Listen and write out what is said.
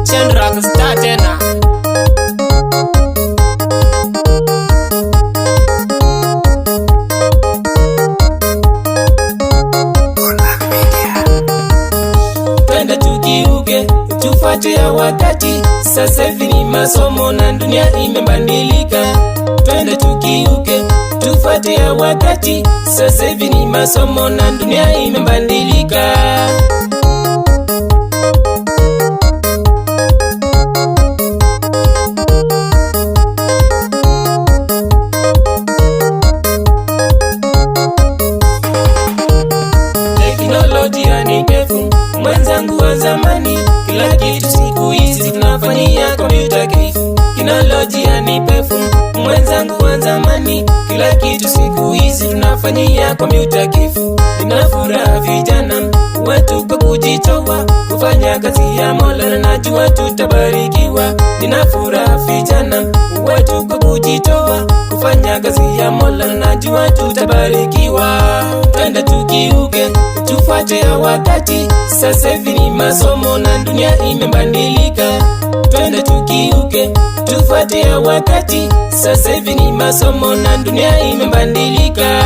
Chandra kustaa tena. Twende tukiuke, tufuate ya wakati. Sasa hivi ni masomo na dunia imebadilika. Twende tukiuke, tufuate ya wakati. Sasa hivi ni masomo na dunia imebadilika. Teknolojia ni pefu, mwenzangu wa zamani. Kila kitu siku hizi tunafanyia kompyuta kifu. Teknolojia ni pefu, mwenzangu wa zamani. Kila kitu siku hizi tunafanyia kompyuta kifu. Ninafuraha vijana wetu kwa kujitoa kufanya kazi ya Mola na najua tutabarikiwa. Ninafuraha vijana wetu kwa kujitoa kufanya kazi ya Mola na najua tutabarikiwa. Twende tukiuke, tufuate ya wakati. Sasa hivi ni masomo na dunia imebadilika. Twende tukiuke, tufuate ya wakati. Sasa hivi ni masomo na dunia imebadilika.